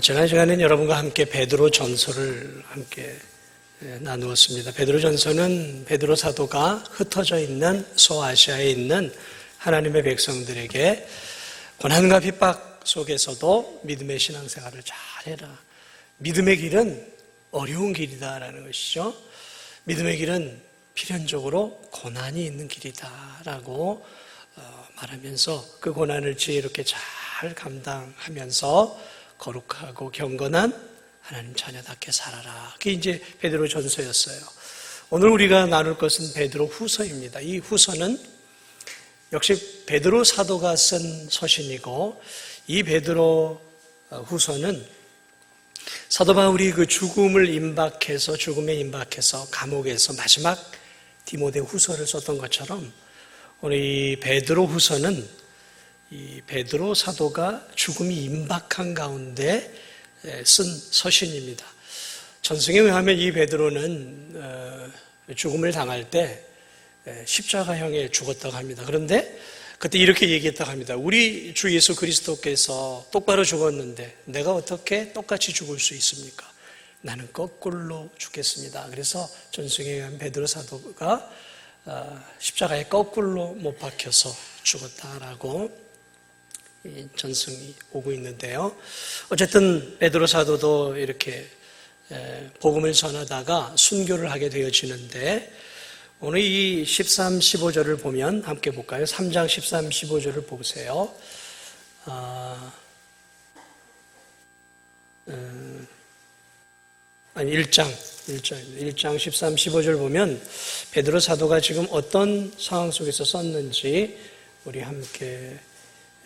지난 시간에는 여러분과 함께 베드로 전서를 함께 나누었습니다. 베드로 전서는 베드로 사도가 흩어져 있는 소아시아에 있는 하나님의 백성들에게 고난과 핍박 속에서도 믿음의 신앙생활을 잘해라. 믿음의 길은 어려운 길이다라는 것이죠. 믿음의 길은 필연적으로 고난이 있는 길이다라고 말하면서 그 고난을 지혜롭게 잘 감당하면서 거룩하고 경건한 하나님 자녀답게 살아라. 그게 이제 베드로 전서였어요. 오늘 우리가 나눌 것은 베드로 후서입니다. 이 후서는 역시 베드로 사도가 쓴 서신이고, 이 베드로 후서는 사도 바울이 그 죽음에 임박해서 감옥에서 마지막 디모데 후서를 썼던 것처럼 오늘 이 베드로 후서는 이 베드로 사도가 죽음이 임박한 가운데 쓴 서신입니다. 전승에 의하면 이 베드로는 죽음을 당할 때 십자가형에 죽었다고 합니다. 그런데 그때 이렇게 얘기했다고 합니다. 우리 주 예수 그리스도께서 똑바로 죽었는데 내가 어떻게 똑같이 죽을 수 있습니까? 나는 거꾸로 죽겠습니다. 그래서 전승에 의하면 베드로 사도가 십자가에 거꾸로 못 박혀서 죽었다라고 전승이 오고 있는데요. 어쨌든 베드로 사도도 이렇게 복음을 전하다가 순교를 하게 되어지는데, 오늘 이 13, 15절을 보면 함께 볼까요? 3장 13, 15절을 보세요. 1장 13, 15절 보면 베드로 사도가 지금 어떤 상황 속에서 썼는지 우리 함께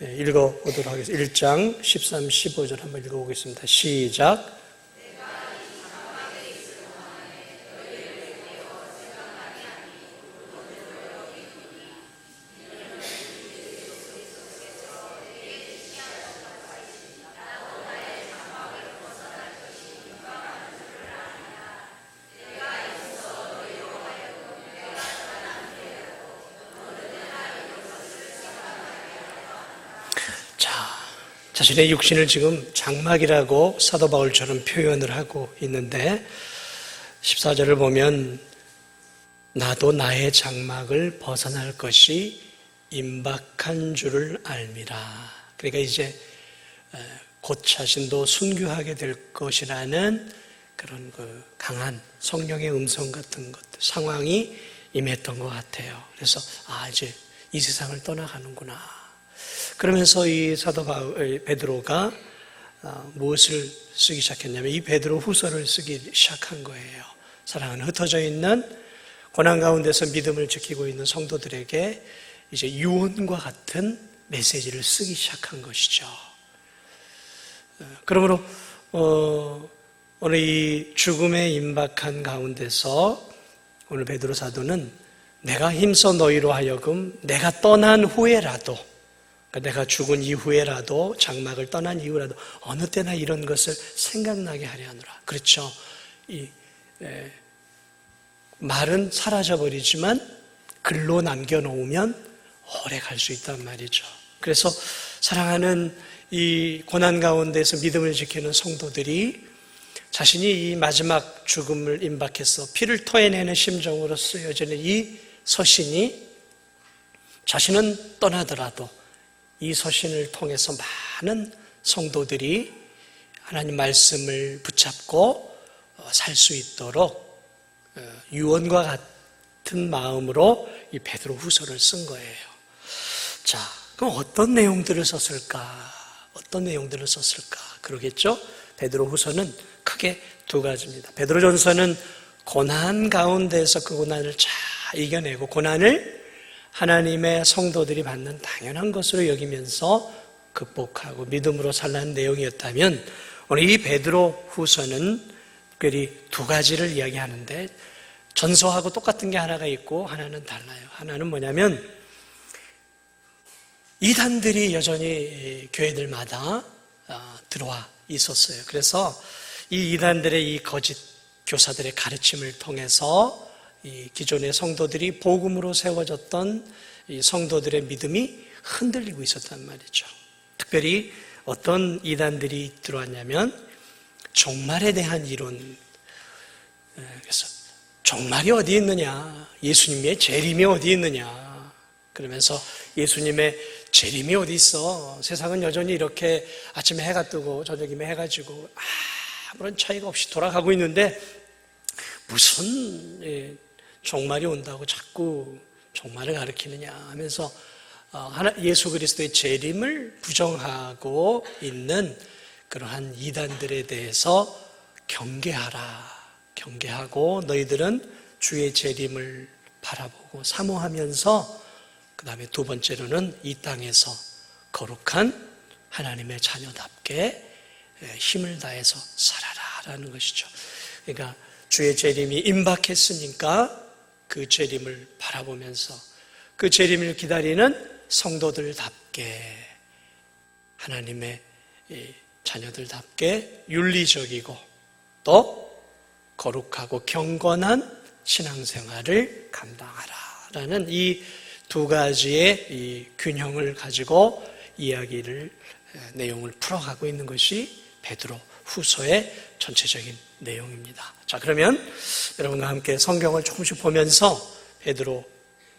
읽어보도록 하겠습니다. 1장 13, 15절 한번 읽어보겠습니다. 시작. 자신의 육신을 지금 장막이라고 사도 바울처럼 표현을 하고 있는데, 14절을 보면 나도 나의 장막을 벗어날 것이 임박한 줄을 알미라. 그러니까 이제 곧 자신도 순교하게 될 것이라는 그런 그 강한 성령의 음성 같은 것들, 상황이 임했던 것 같아요. 그래서 이제 이 세상을 떠나가는구나. 그러면서 이 사도 베드로가 무엇을 쓰기 시작했냐면 이 베드로 후서를 쓰기 시작한 거예요. 사랑하는 흩어져 있는 고난 가운데서 믿음을 지키고 있는 성도들에게 이제 유언과 같은 메시지를 쓰기 시작한 것이죠. 그러므로 오늘 이 죽음에 임박한 가운데서 오늘 베드로 사도는 내가 힘써 너희로 하여금 내가 떠난 후에라도, 내가 죽은 이후에라도, 장막을 떠난 이후라도 어느 때나 이런 것을 생각나게 하려 하노라. 그렇죠. 말은 사라져버리지만 글로 남겨놓으면 오래 갈 수 있단 말이죠. 그래서 사랑하는 이 고난 가운데서 믿음을 지키는 성도들이 자신이 이 마지막 죽음을 임박해서 피를 토해내는 심정으로 쓰여지는 이 서신이, 자신은 떠나더라도 이 서신을 통해서 많은 성도들이 하나님 말씀을 붙잡고 살 수 있도록 유언과 같은 마음으로 이 베드로 후서를 쓴 거예요. 자, 그럼 어떤 내용들을 썼을까? 그러겠죠? 베드로 후서는 크게 두 가지입니다. 베드로 전서는 고난 가운데서 그 고난을 잘 이겨내고 고난을 하나님의 성도들이 받는 당연한 것으로 여기면서 극복하고 믿음으로 살라는 내용이었다면, 오늘 이 베드로 후서는 특별히 두 가지를 이야기하는데, 전서하고 똑같은 게 하나가 있고 하나는 달라요. 하나는 뭐냐면 이단들이 여전히 교회들마다 들어와 있었어요. 그래서 이 이단들의 이 거짓 교사들의 가르침을 통해서 이 기존의 성도들이 복음으로 세워졌던 이 성도들의 믿음이 흔들리고 있었단 말이죠. 특별히 어떤 이단들이 들어왔냐면 종말에 대한 이론. 그래서 종말이 어디 있느냐, 예수님의 재림이 어디 있느냐, 그러면서 예수님의 재림이 어디 있어, 세상은 여전히 이렇게 아침에 해가 뜨고 저녁이면 해가 지고 아무런 차이가 없이 돌아가고 있는데 무슨 종말이 온다고 자꾸 종말을 가리키느냐 하면서 예수 그리스도의 재림을 부정하고 있는 그러한 이단들에 대해서 경계하고 너희들은 주의 재림을 바라보고 사모하면서, 그 다음에 두 번째로는 이 땅에서 거룩한 하나님의 자녀답게 힘을 다해서 살아라라는 것이죠. 그러니까 주의 재림이 임박했으니까 그 재림을 바라보면서 그 재림을 기다리는 성도들답게, 하나님의 자녀들답게 윤리적이고 또 거룩하고 경건한 신앙생활을 감당하라라는 이 두 가지의 이 균형을 가지고 이야기를, 내용을 풀어가고 있는 것이 베드로 후서의 전체적인 내용입니다. 자, 그러면 여러분과 함께 성경을 조금씩 보면서 베드로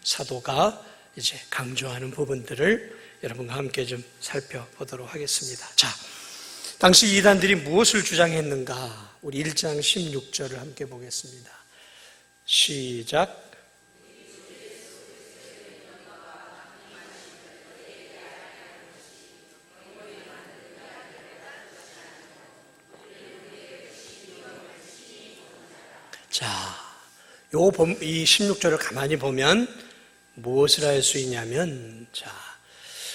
사도가 이제 강조하는 부분들을 여러분과 함께 좀 살펴보도록 하겠습니다. 자, 당시 이단들이 무엇을 주장했는가? 우리 1장 16절을 함께 보겠습니다. 시작. 자, 이 16절을 가만히 보면 무엇을 할 수 있냐면, 자,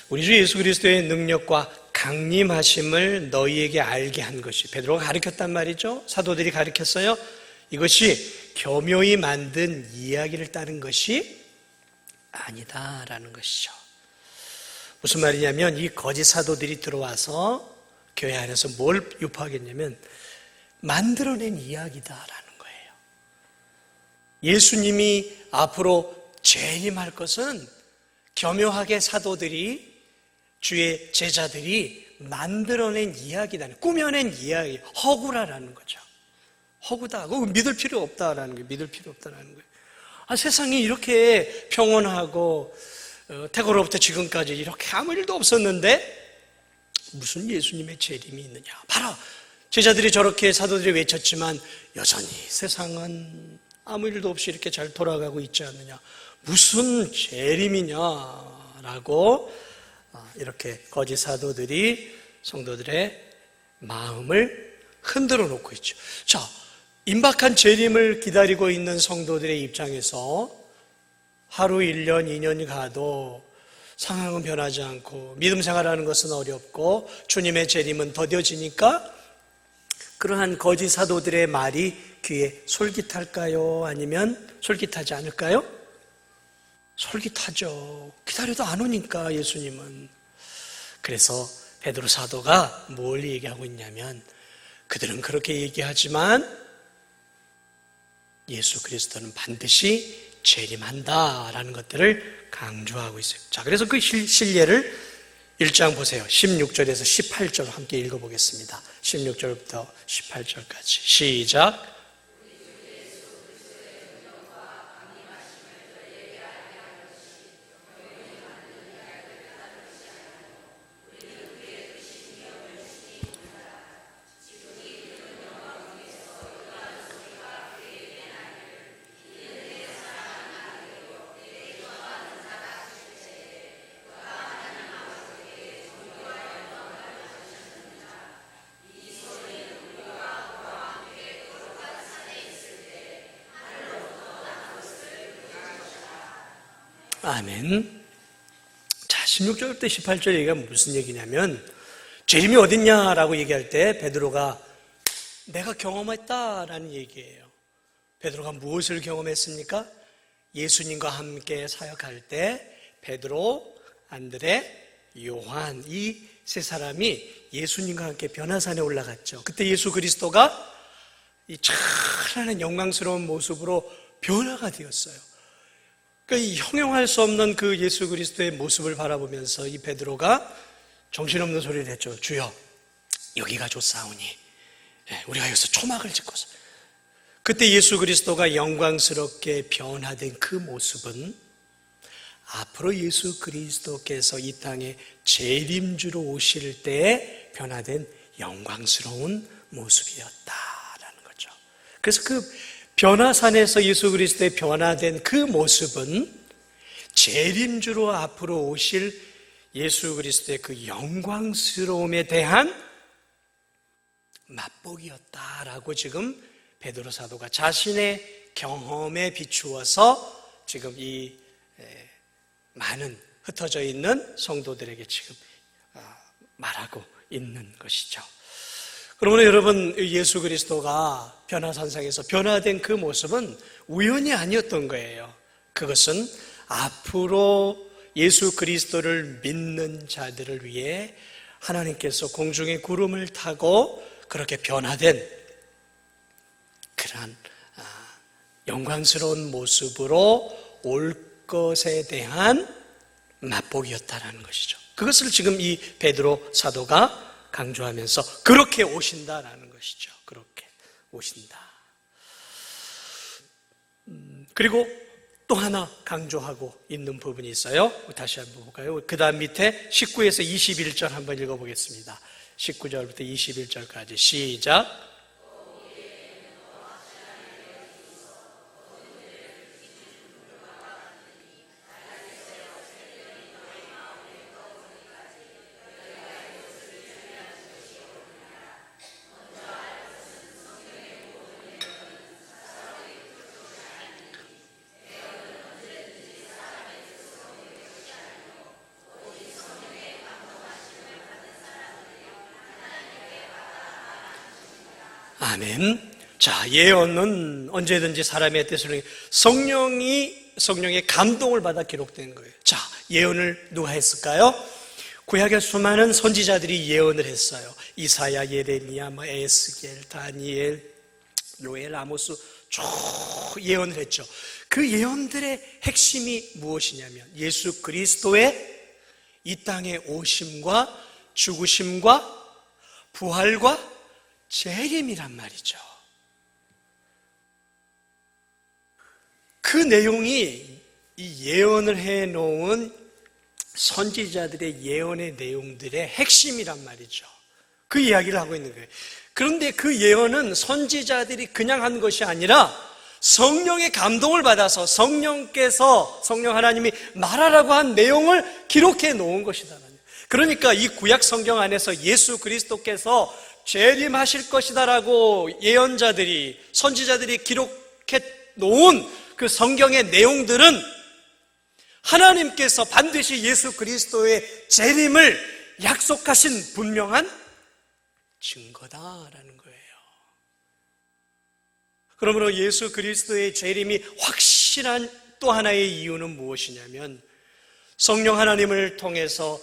우리 주 예수 그리스도의 능력과 강림하심을 너희에게 알게 한 것이, 베드로가 가르쳤단 말이죠. 사도들이 가르쳤어요. 이것이 교묘히 만든 이야기를 따른 것이 아니다라는 것이죠. 무슨 말이냐면 이 거짓 사도들이 들어와서 교회 안에서 뭘 유포하겠냐면 만들어낸 이야기다라는 거예요. 예수님이 앞으로 재림할 것은 교묘하게 사도들이, 주의 제자들이 만들어낸 이야기다, 꾸며낸 이야기, 허구라라는 거죠. 허구다. 그거 믿을 필요 없다라는 거예요. 믿을 필요 없다라는 거예요. 세상이 이렇게 평온하고 태고로부터 지금까지 이렇게 아무 일도 없었는데 무슨 예수님의 재림이 있느냐. 봐라, 제자들이 저렇게 사도들이 외쳤지만 여전히 세상은 아무 일도 없이 이렇게 잘 돌아가고 있지 않느냐. 무슨 재림이냐라고 이렇게 거짓 사도들이 성도들의 마음을 흔들어 놓고 있죠. 자, 임박한 재림을 기다리고 있는 성도들의 입장에서 하루 1년, 2년이 가도 상황은 변하지 않고 믿음 생활하는 것은 어렵고 주님의 재림은 더뎌지니까 그러한 거짓 사도들의 말이 귀에 솔깃할까요? 아니면 솔깃하지 않을까요? 솔깃하죠. 기다려도 안 오니까 예수님은. 그래서 베드로 사도가 뭘 얘기하고 있냐면 그들은 그렇게 얘기하지만 예수 그리스도는 반드시 재림한다라는 것들을 강조하고 있어요. 자, 그래서 그 실례를 1장 보세요. 16절에서 18절 함께 읽어보겠습니다. 16절부터 18절까지 시작. 아멘. 자, 16절부터 18절 얘기가 무슨 얘기냐면 재림이 어딨냐라고 얘기할 때 베드로가 내가 경험했다라는 얘기예요. 베드로가 무엇을 경험했습니까? 예수님과 함께 사역할 때 베드로, 안드레, 요한 이 세 사람이 예수님과 함께 변화산에 올라갔죠. 그때 예수 그리스도가 이 찬란한 영광스러운 모습으로 변화가 되었어요. 그러니까 형용할 수 없는 그 예수 그리스도의 모습을 바라보면서 이 베드로가 정신없는 소리를 했죠. 주여, 여기가 좋사오니 우리가 여기서 초막을 짓고서. 그때 예수 그리스도가 영광스럽게 변화된 그 모습은 앞으로 예수 그리스도께서 이 땅에 재림주로 오실 때에 변화된 영광스러운 모습이었다라는 거죠. 그래서 그 변화산에서 예수 그리스도의 변화된 그 모습은 재림주로 앞으로 오실 예수 그리스도의 그 영광스러움에 대한 맛보기였다라고 지금 베드로 사도가 자신의 경험에 비추어서 지금 이 많은 흩어져 있는 성도들에게 지금 말하고 있는 것이죠. 그러므로 여러분, 예수 그리스도가 변화산상에서 변화된 그 모습은 우연이 아니었던 거예요. 그것은 앞으로 예수 그리스도를 믿는 자들을 위해 하나님께서 공중의 구름을 타고 그렇게 변화된 그러한 영광스러운 모습으로 올 것에 대한 맛보기였다라는 것이죠. 그것을 지금 이 베드로 사도가 강조하면서 그렇게 오신다라는 것이죠. 그렇게 오신다. 그리고 또 하나 강조하고 있는 부분이 있어요. 다시 한번 볼까요? 그 다음 밑에 19에서 21절 한번 읽어보겠습니다. 19절부터 21절까지 시작. 아멘. 자, 예언은 언제든지 사람의 뜻을 성령의 감동을 받아 기록된 거예요. 자, 예언을 누가 했을까요? 구약의 수많은 선지자들이 예언을 했어요. 이사야, 예레미야, 에스겔, 다니엘, 요엘, 아모스 쭉 예언을 했죠. 그 예언들의 핵심이 무엇이냐면 예수 그리스도의 이 땅에 오심과 죽으심과 부활과 재림이란 말이죠. 그 내용이 이 예언을 해놓은 선지자들의 예언의 내용들의 핵심이란 말이죠. 그 이야기를 하고 있는 거예요. 그런데 그 예언은 선지자들이 그냥 한 것이 아니라 성령의 감동을 받아서 성령 하나님이 말하라고 한 내용을 기록해 놓은 것이다. 그러니까 이 구약 성경 안에서 예수 그리스도께서 재림하실 것이다라고 예언자들이, 선지자들이 기록해 놓은 그 성경의 내용들은 하나님께서 반드시 예수 그리스도의 재림을 약속하신 분명한 증거다라는 거예요. 그러므로 예수 그리스도의 재림이 확실한 또 하나의 이유는 무엇이냐면 성령 하나님을 통해서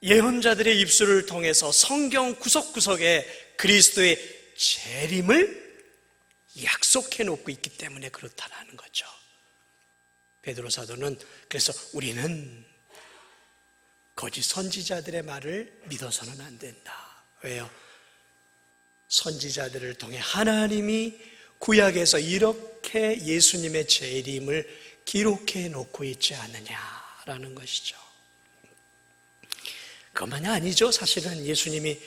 예언자들의 입술을 통해서 성경 구석구석에 그리스도의 재림을 약속해 놓고 있기 때문에 그렇다라는 거죠. 베드로 사도는 그래서 우리는 거짓 선지자들의 말을 믿어서는 안 된다. 왜요? 선지자들을 통해 하나님이 구약에서 이렇게 예수님의 재림을 기록해 놓고 있지 않느냐라는 것이죠. 그것만이 아니죠. 사실은 예수님이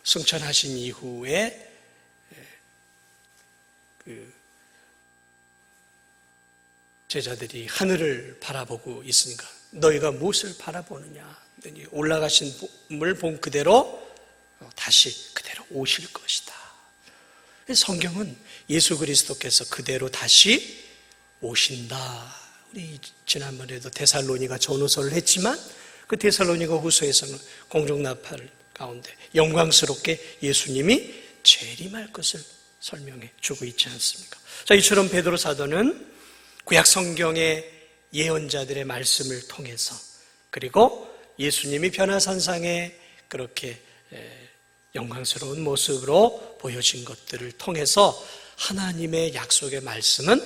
승천하신 이후에 그 제자들이 하늘을 바라보고 있으니까 너희가 무엇을 바라보느냐? 올라가신 분을 본 그대로 다시 그대로 오실 것이다. 성경은 예수 그리스도께서 그대로 다시 오신다. 우리 지난번에도 데살로니가 전후서를 했지만 그 데살로니가 후서에서는 공중나팔 가운데 영광스럽게 예수님이 재림할 것을 설명해 주고 있지 않습니까? 자, 이처럼 베드로 사도는 구약 성경의 예언자들의 말씀을 통해서 그리고 예수님이 변화산상에 그렇게 영광스러운 모습으로 보여진 것들을 통해서 하나님의 약속의 말씀은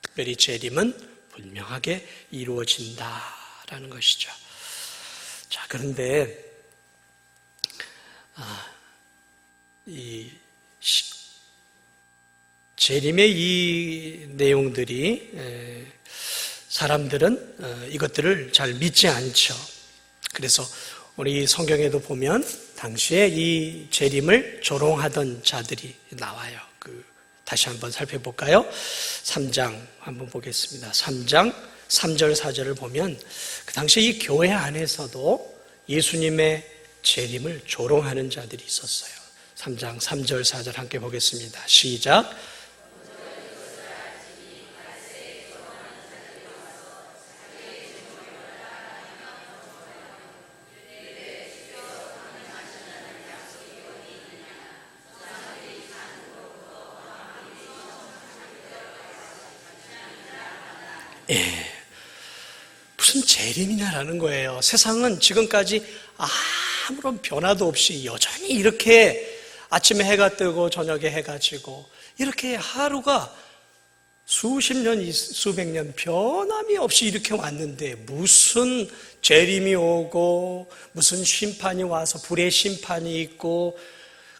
특별히 재림은 분명하게 이루어진다라는 것이죠. 자, 그런데 이 재림의 이 내용들이 사람들은 이것들을 잘 믿지 않죠. 그래서 우리 성경에도 보면 당시에 이 재림을 조롱하던 자들이 나와요. 다시 한번 살펴볼까요? 3장 한번 보겠습니다. 3장 3절 4절을 보면 그 당시에 이 교회 안에서도 예수님의 재림을 조롱하는 자들이 있었어요. 3장 3절 4절 함께 보겠습니다. 시작. 무슨 재림이냐라는 거예요. 세상은 지금까지 아무런 변화도 없이 여전히 이렇게 아침에 해가 뜨고 저녁에 해가 지고 이렇게 하루가 수십 년, 수백 년 변함이 없이 이렇게 왔는데 무슨 재림이 오고 무슨 심판이 와서 불의 심판이 있고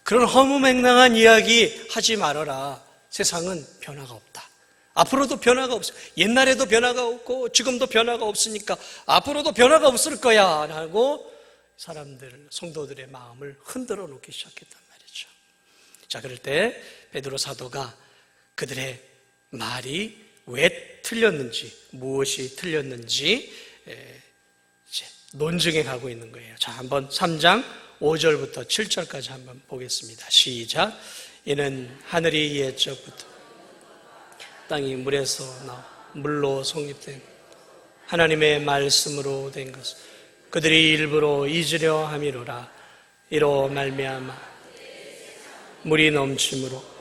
그런 허무맹랑한 이야기 하지 말아라. 세상은 변화가 없다. 앞으로도 변화가 없어. 옛날에도 변화가 없고 지금도 변화가 없으니까 앞으로도 변화가 없을 거야 라고 사람들, 성도들의 마음을 흔들어 놓기 시작했단 말이죠. 자, 그럴 때 베드로 사도가 그들의 말이 왜 틀렸는지, 무엇이 틀렸는지 이제 논증해 가고 있는 거예요. 자, 한번 3장 5절부터 7절까지 한번 보겠습니다. 시작. 이는 하늘이 옛적부터 땅이 물에서 나와 물로 성립된 하나님의 말씀으로 된 것을 그들이 일부러 잊으려 함이로라. 이로 말미암아 물이 넘침으로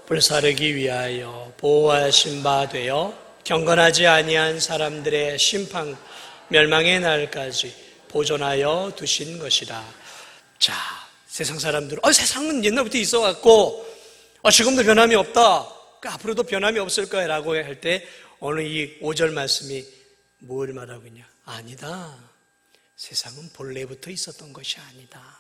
불사르기 위하여 보호하신 바 되어 경건하지 아니한 사람들의 심판 멸망의 날까지 보존하여 두신 것이라. 자, 세상 사람들은 세상은 옛날부터 있어왔고 지금도 변함이 없다. 앞으로도 변함이 없을 거야 라고 할 때 오늘 이 5절 말씀이 뭘 말하고 있냐? 아니다. 세상은 본래부터 있었던 것이 아니다.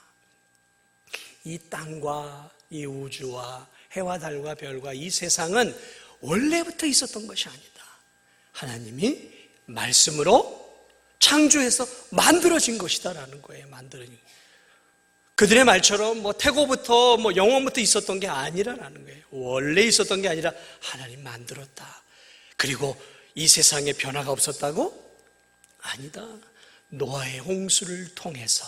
이 땅과 이 우주와 해와 달과 별과 이 세상은 원래부터 있었던 것이 아니다. 하나님이 말씀으로 창조해서 만들어진 것이다라는 거예요. 만들어진 거예요. 그들의 말처럼 태고부터 영원부터 있었던 게 아니라는 거예요. 원래 있었던 게 아니라 하나님 만들었다. 그리고 이 세상에 변화가 없었다고? 아니다. 노아의 홍수를 통해서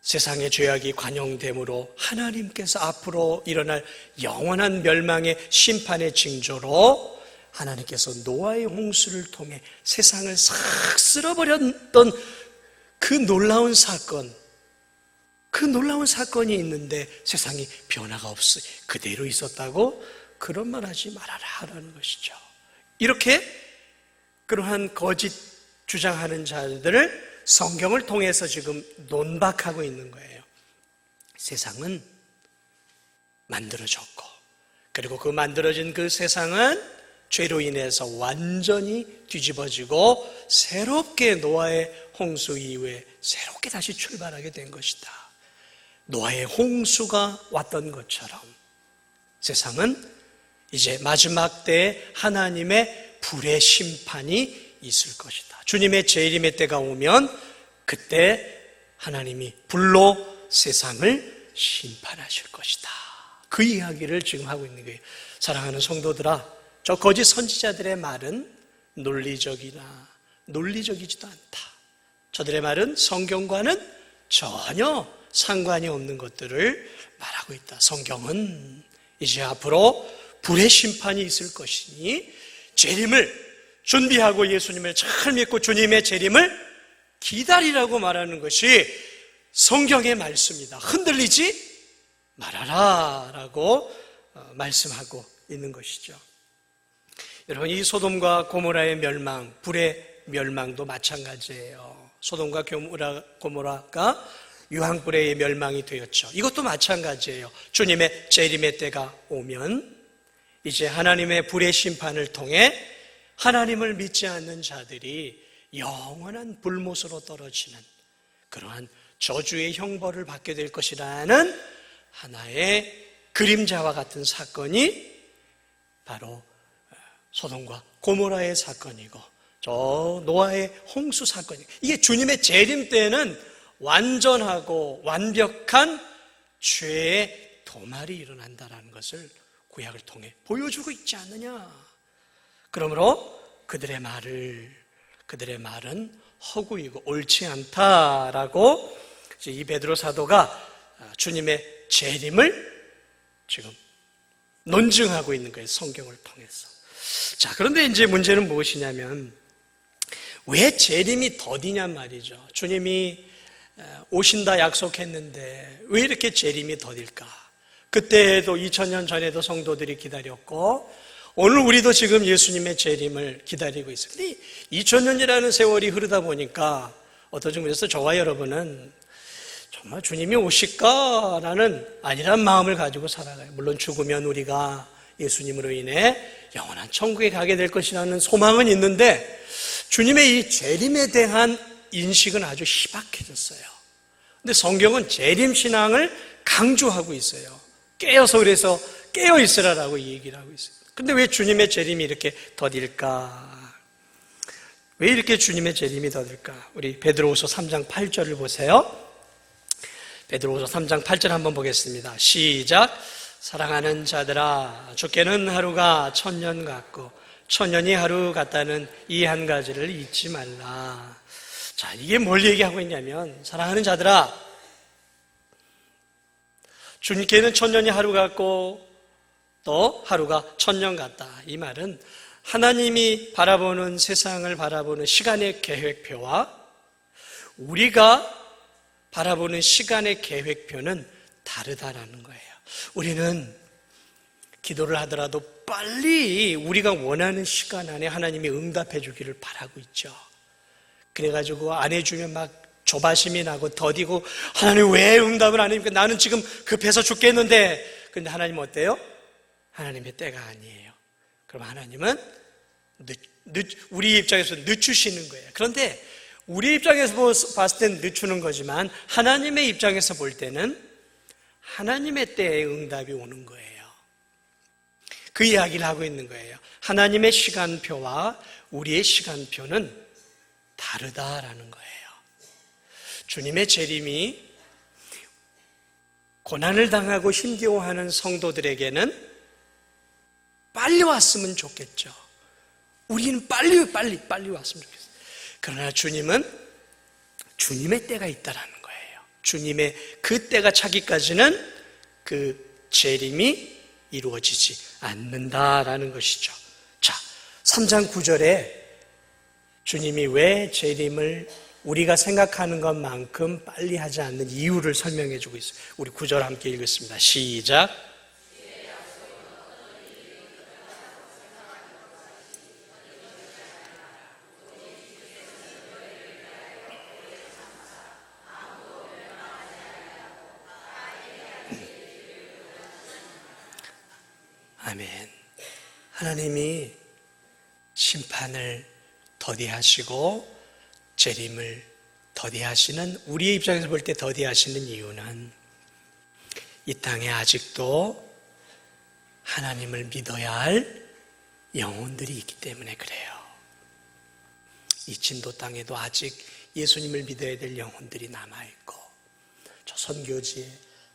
세상의 죄악이 관영됨으로 하나님께서 앞으로 일어날 영원한 멸망의 심판의 징조로 하나님께서 노아의 홍수를 통해 세상을 싹 쓸어버렸던 그 놀라운 사건이 있는데 세상이 변화가 없이 그대로 있었다고? 그런 말 하지 말아라 라는 것이죠. 이렇게 그러한 거짓 주장하는 자들을 성경을 통해서 지금 논박하고 있는 거예요. 세상은 만들어졌고 그리고 그 만들어진 그 세상은 죄로 인해서 완전히 뒤집어지고 새롭게 노아의 홍수 이후에 새롭게 다시 출발하게 된 것이다. 노아의 홍수가 왔던 것처럼 세상은 이제 마지막 때에 하나님의 불의 심판이 있을 것이다. 주님의 재림의 때가 오면 그때 하나님이 불로 세상을 심판하실 것이다. 그 이야기를 지금 하고 있는 거예요. 사랑하는 성도들아, 저 거짓 선지자들의 말은 논리적이지도 않다. 저들의 말은 성경과는 전혀 상관이 없는 것들을 말하고 있다. 성경은 이제 앞으로 불의 심판이 있을 것이니 재림을 준비하고 예수님을 잘 믿고 주님의 재림을 기다리라고 말하는 것이 성경의 말씀이다. 흔들리지 말아라 라고 말씀하고 있는 것이죠. 여러분, 이 소돔과 고모라의 멸망, 불의 멸망도 마찬가지예요. 소돔과 고모라가 유황불의 멸망이 되었죠. 이것도 마찬가지예요. 주님의 재림의 때가 오면 이제 하나님의 불의 심판을 통해 하나님을 믿지 않는 자들이 영원한 불못으로 떨어지는 그러한 저주의 형벌을 받게 될 것이라는 하나의 그림자와 같은 사건이 바로 소돔과 고모라의 사건이고 저 노아의 홍수 사건이고, 이게 주님의 재림 때는 완전하고 완벽한 죄의 도말이 일어난다는 것을 구약을 통해 보여주고 있지 않느냐. 그러므로 그들의 말은 허구이고 옳지 않다라고 이 베드로 사도가 주님의 재림을 지금 논증하고 있는 거예요, 성경을 통해서. 자, 그런데 이제 문제는 무엇이냐면 왜 재림이 더디냔 말이죠. 주님이 오신다 약속했는데 왜 이렇게 재림이 더딜까? 그때도 2000년 전에도 성도들이 기다렸고 오늘 우리도 지금 예수님의 재림을 기다리고 있어요. 근데 2000년이라는 세월이 흐르다 보니까 어떤 점에서 저와 여러분은 정말 주님이 오실까라는 안일한 마음을 가지고 살아가요. 물론 죽으면 우리가 예수님으로 인해 영원한 천국에 가게 될 것이라는 소망은 있는데 주님의 이 재림에 대한 인식은 아주 희박해졌어요. 근데 성경은 재림 신앙을 강조하고 있어요. 깨어서 그래서 깨어 있으라라고 얘기를 하고 있어요. 근데 왜 주님의 재림이 이렇게 더딜까? 왜 이렇게 주님의 재림이 더딜까? 우리 베드로후서 3장 8절을 보세요. 베드로후서 3장 8절 한번 보겠습니다. 시작. 사랑하는 자들아, 주께는 하루가 1000년 같고 1000년이 하루 같다는 이 한 가지를 잊지 말라. 자, 이게 뭘 얘기하고 있냐면, 사랑하는 자들아, 주님께는 1000년이 하루 같고 또 하루가 1000년 같다. 이 말은 하나님이 바라보는 세상을 바라보는 시간의 계획표와 우리가 바라보는 시간의 계획표는 다르다라는 거예요. 우리는 기도를 하더라도 빨리 우리가 원하는 시간 안에 하나님이 응답해 주기를 바라고 있죠. 그래가지고 안 해주면 막 조바심이 나고 더디고, 하나님 왜 응답을 안 해주니까 나는 지금 급해서 죽겠는데. 근데 하나님 어때요? 하나님의 때가 아니에요. 그럼 하나님은 우리 입장에서 늦추시는 거예요. 그런데 우리 입장에서 봤을 땐 늦추는 거지만 하나님의 입장에서 볼 때는 하나님의 때에 응답이 오는 거예요. 그 이야기를 하고 있는 거예요. 하나님의 시간표와 우리의 시간표는 다르다라는 거예요. 주님의 재림이 고난을 당하고 힘겨워하는 성도들에게는 빨리 왔으면 좋겠죠. 우리는 빨리 왔으면 좋겠어요. 그러나 주님은 주님의 때가 있다라는 거예요. 주님의 그 때가 차기까지는 그 재림이 이루어지지 않는다라는 것이죠. 자, 3장 9절에 주님이 왜 재림을 우리가 생각하는 것만큼 빨리 하지 않는 이유를 설명해 주고 있어요. 우리 9절 함께 읽겠습니다. 시작. 아멘. 하나님이 심판을 더디하시고 재림을 더디하시는, 우리의 입장에서 볼 때 더디하시는 이유는 이 땅에 아직도 하나님을 믿어야 할 영혼들이 있기 때문에 그래요. 이 진도 땅에도 아직 예수님을 믿어야 될 영혼들이 남아있고, 저 선교지에,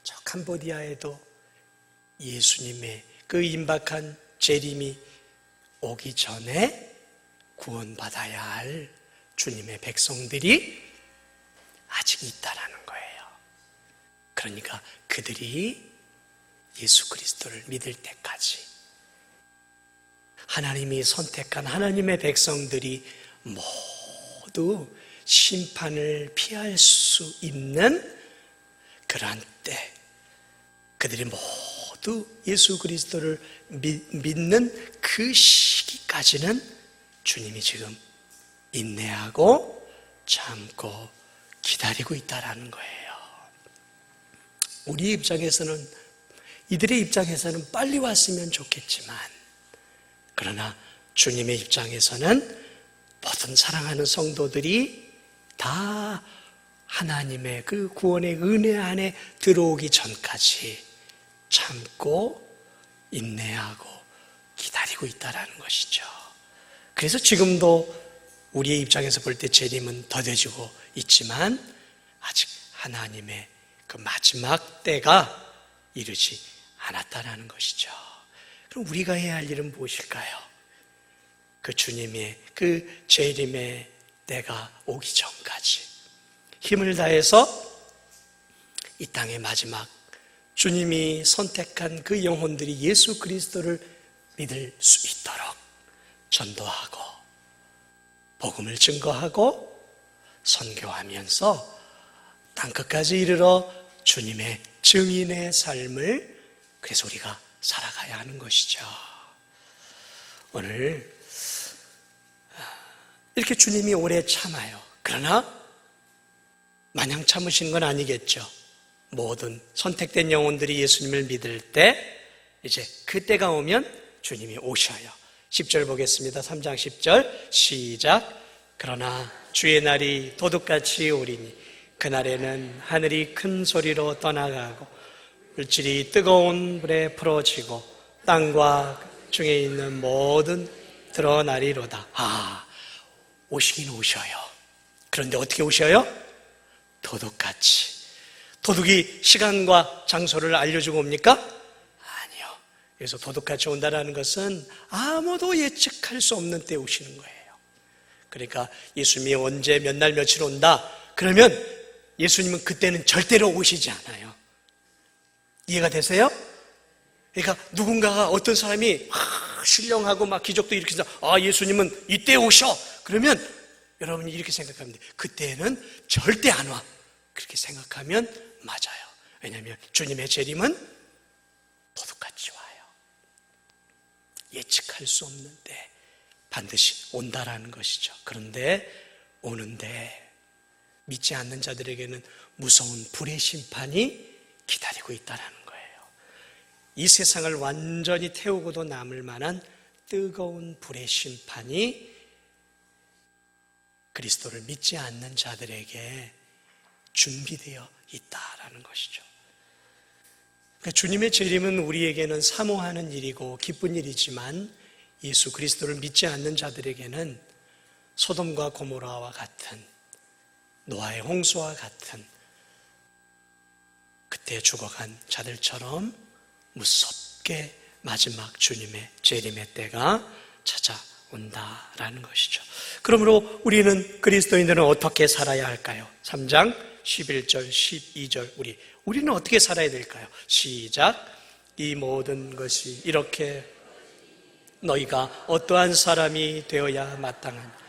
저 캄보디아에도 예수님의 그 임박한 재림이 오기 전에 구원받아야 할 주님의 백성들이 아직 있다라는 거예요. 그러니까 그들이 예수 그리스도를 믿을 때까지 하나님이 선택한 하나님의 백성들이 모두 심판을 피할 수 있는 그러한 때, 그들이 모두 예수 그리스도를 믿는 그 시기까지는 주님이 지금 인내하고 참고 기다리고 있다라는 거예요. 우리 입장에서는, 이들의 입장에서는 빨리 왔으면 좋겠지만 그러나 주님의 입장에서는 모든 사랑하는 성도들이 다 하나님의 그 구원의 은혜 안에 들어오기 전까지 참고 인내하고 기다리고 있다라는 것이죠. 그래서 지금도 우리의 입장에서 볼 때 재림은 더뎌지고 있지만 아직 하나님의 그 마지막 때가 이르지 않았다라는 것이죠. 그럼 우리가 해야 할 일은 무엇일까요? 그 주님의 그 재림의 때가 오기 전까지 힘을 다해서 이 땅의 마지막 주님이 선택한 그 영혼들이 예수 그리스도를 믿을 수 있도록 전도하고 복음을 증거하고 선교하면서 땅끝까지 이르러 주님의 증인의 삶을 그래서 우리가 살아가야 하는 것이죠. 오늘 이렇게 주님이 오래 참아요. 그러나 마냥 참으신 건 아니겠죠. 모든 선택된 영혼들이 예수님을 믿을 때 이제 그때가 오면 주님이 오셔요. 10절 보겠습니다. 3장 10절 시작. 그러나 주의 날이 도둑같이 오리니 그날에는 하늘이 큰 소리로 떠나가고 물질이 뜨거운 불에 풀어지고 땅과 중에 있는 모든 드러나리로다. 오시긴 오셔요. 그런데 어떻게 오셔요? 도둑같이. 도둑이 시간과 장소를 알려주고 옵니까? 아니요. 그래서 도둑같이 온다는 것은 아무도 예측할 수 없는 때 오시는 거예요. 그러니까 예수님이 언제 몇 날 며칠 온다 그러면 예수님은 그때는 절대로 오시지 않아요. 이해가 되세요? 그러니까 누군가가 어떤 사람이 신령하고 막 기적도 일으켜서 예수님은 이때 오셔 그러면 여러분이 이렇게 생각하면 돼요. 그때는 절대 안 와. 그렇게 생각하면 맞아요. 왜냐하면 주님의 재림은 도둑같이 와요. 예측할 수 없는데 반드시 온다라는 것이죠. 그런데 오는데 믿지 않는 자들에게는 무서운 불의 심판이 기다리고 있다라는 거예요. 이 세상을 완전히 태우고도 남을 만한 뜨거운 불의 심판이 그리스도를 믿지 않는 자들에게 준비되어 있다라는 것이죠. 그러니까 주님의 재림은 우리에게는 사모하는 일이고 기쁜 일이지만 예수 그리스도를 믿지 않는 자들에게는 소돔과 고모라와 같은 노아의 홍수와 같은 그때 죽어간 자들처럼 무섭게 마지막 주님의 재림의 때가 찾아온다라는 것이죠. 그러므로 우리는 그리스도인들은 어떻게 살아야 할까요? 3장 11절 12절 우리는 어떻게 살아야 될까요? 시작. 이 모든 것이 이렇게 너희가 어떠한 사람이 되어야 마땅한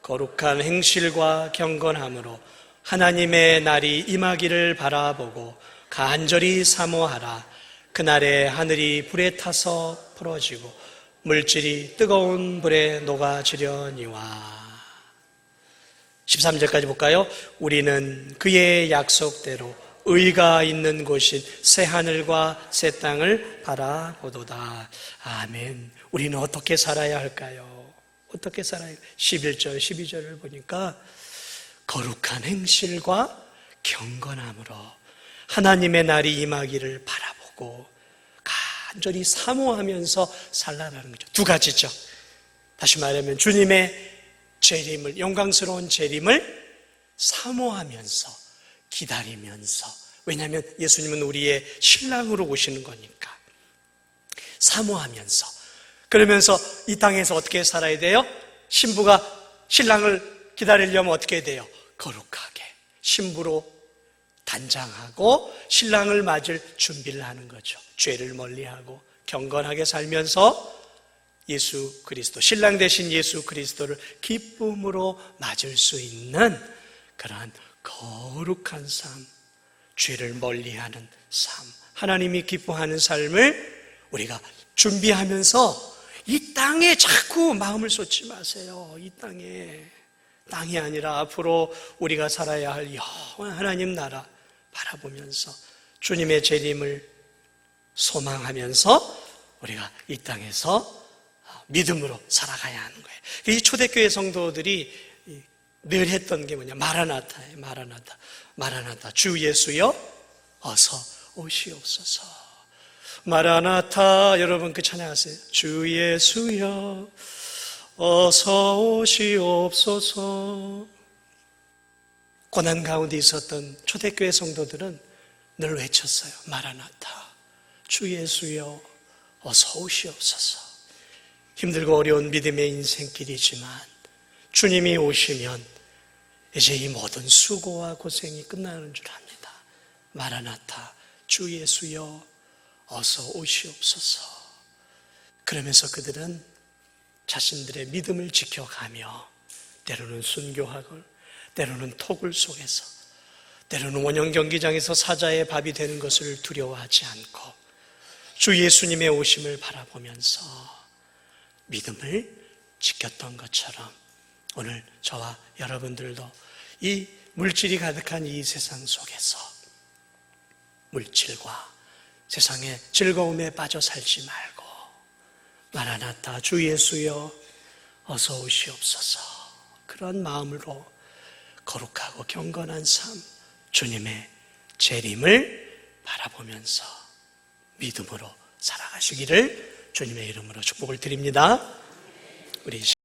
거룩한 행실과 경건함으로 하나님의 날이 임하기를 바라보고 간절히 사모하라. 그날에 하늘이 불에 타서 풀어지고 물질이 뜨거운 불에 녹아지려니와. 13절까지 볼까요? 우리는 그의 약속대로 의가 있는 곳인 새 하늘과 새 땅을 바라보도다. 아멘. 우리는 어떻게 살아야 할까요? 어떻게 살아야? 11절, 12절을 보니까 거룩한 행실과 경건함으로 하나님의 날이 임하기를 바라보고 간절히 사모하면서 살라라는 거죠. 두 가지죠. 다시 말하면 주님의 재림을, 영광스러운 재림을 사모하면서 기다리면서, 왜냐하면 예수님은 우리의 신랑으로 오시는 거니까 사모하면서, 그러면서 이 땅에서 어떻게 살아야 돼요? 신부가 신랑을 기다리려면 어떻게 해야 돼요? 거룩하게 신부로 단장하고 신랑을 맞을 준비를 하는 거죠. 죄를 멀리하고 경건하게 살면서 예수 그리스도, 신랑 대신 예수 그리스도를 기쁨으로 맞을 수 있는 그러한 거룩한 삶, 죄를 멀리하는 삶, 하나님이 기뻐하는 삶을 우리가 준비하면서 이 땅에 자꾸 마음을 쏟지 마세요. 이 땅이 아니라 앞으로 우리가 살아야 할 영원한 하나님 나라 바라보면서 주님의 재림을 소망하면서 우리가 이 땅에서 믿음으로 살아가야 하는 거예요. 이 초대교회 성도들이 늘 했던 게 뭐냐? 마라나타예요. 마라나타. 마라나타. 주 예수여 어서 오시옵소서. 마라나타. 여러분 그 찬양하세요. 주 예수여 어서 오시옵소서. 고난 가운데 있었던 초대교회 성도들은 늘 외쳤어요. 마라나타. 주 예수여 어서 오시옵소서. 힘들고 어려운 믿음의 인생길이지만 주님이 오시면 이제 이 모든 수고와 고생이 끝나는 줄 압니다. 마라나타. 주 예수여 어서 오시옵소서. 그러면서 그들은 자신들의 믿음을 지켜가며 때로는 순교하고 때로는 토굴 속에서 때로는 원형 경기장에서 사자의 밥이 되는 것을 두려워하지 않고 주 예수님의 오심을 바라보면서 믿음을 지켰던 것처럼 오늘 저와 여러분들도 이 물질이 가득한 이 세상 속에서 물질과 세상의 즐거움에 빠져 살지 말고 마라나타 주 예수여 어서 오시옵소서. 그런 마음으로 거룩하고 경건한 삶, 주님의 재림을 바라보면서 믿음으로 살아가시기를 주님의 이름으로 축복을 드립니다. 우리